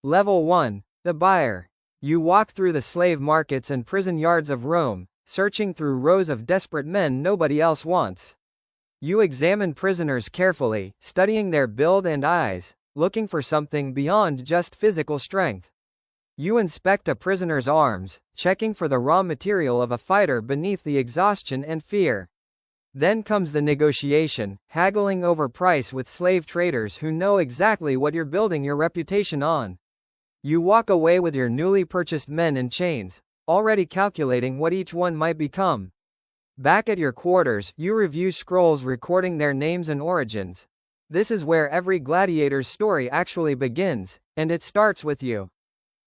Level 1. The buyer. You walk through the slave markets and prison yards of Rome, searching through rows of desperate men nobody else wants. You examine prisoners carefully, studying their build and eyes, looking for something beyond just physical strength. You inspect a prisoner's arms, checking for the raw material of a fighter beneath the exhaustion and fear. Then comes the negotiation, haggling over price with slave traders who know exactly what you're building your reputation on. You walk away with your newly purchased men in chains, already calculating what each one might become. Back at your quarters, you review scrolls recording their names and origins. This is where every gladiator's story actually begins, and it starts with you.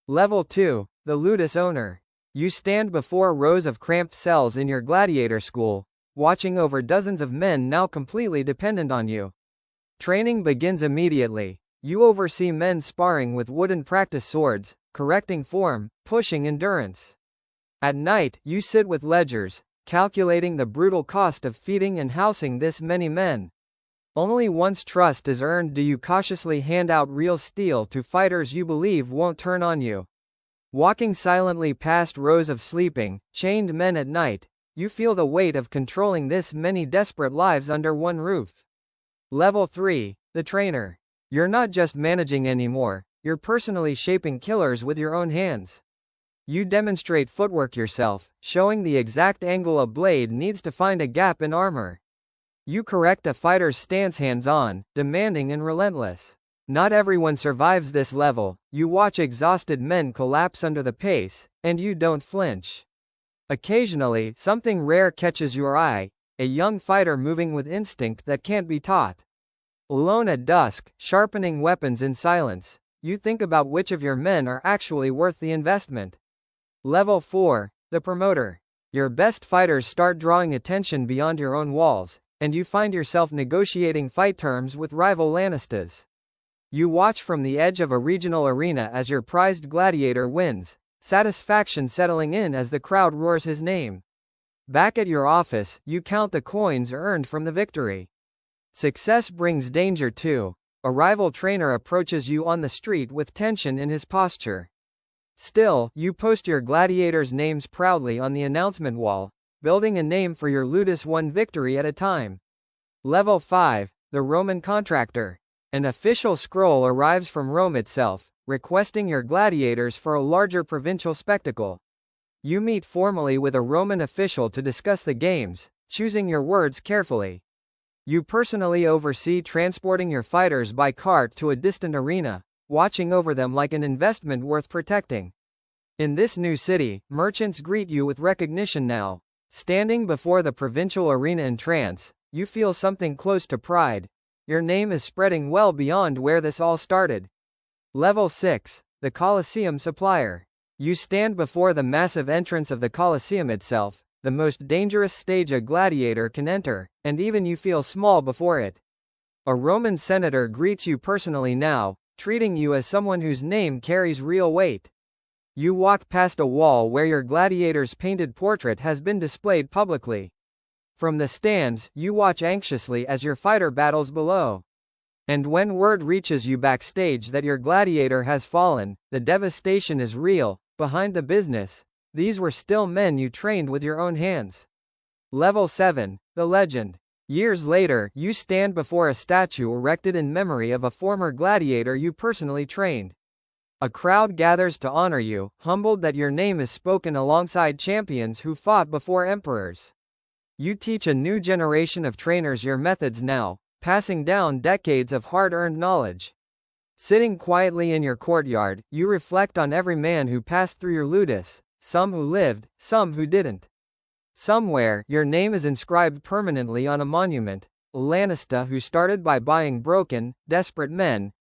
Level 2. The Ludus owner. You stand before rows of cramped cells in your gladiator school, watching over dozens of men now completely dependent on you. Training begins immediately. You oversee men sparring with wooden practice swords, correcting form, pushing endurance. At night, you sit with ledgers, calculating the brutal cost of feeding and housing this many men. Only once trust is earned do you cautiously hand out real steel to fighters you believe won't turn on you. Walking silently past rows of sleeping, chained men at night, you feel the weight of controlling this many desperate lives under one roof. Level 3. The trainer. You're not just managing anymore, you're personally shaping killers with your own hands. You demonstrate footwork yourself, showing the exact angle a blade needs to find a gap in armor. You correct a fighter's stance hands-on, demanding and relentless. Not everyone survives this level. You watch exhausted men collapse under the pace, and you don't flinch. Occasionally, something rare catches your eye, a young fighter moving with instinct that can't be taught. Alone at dusk, sharpening weapons in silence, you think about which of your men are actually worth the investment. Level 4. The promoter. Your best fighters start drawing attention beyond your own walls, and you find yourself negotiating fight terms with rival Lannisters. You watch from the edge of a regional arena as your prized gladiator wins, satisfaction settling in as the crowd roars his name. Back at your office, you count the coins earned from the victory. Success brings danger too. A rival trainer approaches you on the street with tension in his posture. Still, you post your gladiators' names proudly on the announcement wall, building a name for your Ludus one victory at a time. Level 5. The Roman contractor. An official scroll arrives from Rome itself, requesting your gladiators for a larger provincial spectacle. You meet formally with a Roman official to discuss the games, choosing your words carefully. You personally oversee transporting your fighters by cart to a distant arena, watching over them like an investment worth protecting. In this new city, merchants greet you with recognition now. Standing before the provincial arena in trance, you feel something close to pride. Your name is spreading well beyond where this all started. Level 6. The Colosseum supplier. You stand before the massive entrance of the Colosseum itself, the most dangerous stage a gladiator can enter, and even you feel small before it. A Roman senator greets you personally now, treating you as someone whose name carries real weight. You walk past a wall where your gladiator's painted portrait has been displayed publicly. From the stands, you watch anxiously as your fighter battles below. And when word reaches you backstage that your gladiator has fallen, the devastation is real. Behind the business, these were still men you trained with your own hands. Level 7. The legend. Years later, you stand before a statue erected in memory of a former gladiator you personally trained. A crowd gathers to honor you, humbled that your name is spoken alongside champions who fought before emperors. You teach a new generation of trainers your methods now, passing down decades of hard-earned knowledge. Sitting quietly in your courtyard, you reflect on every man who passed through your Ludus, some who lived, some who didn't. Somewhere, your name is inscribed permanently on a monument, a Lannister who started by buying broken, desperate men,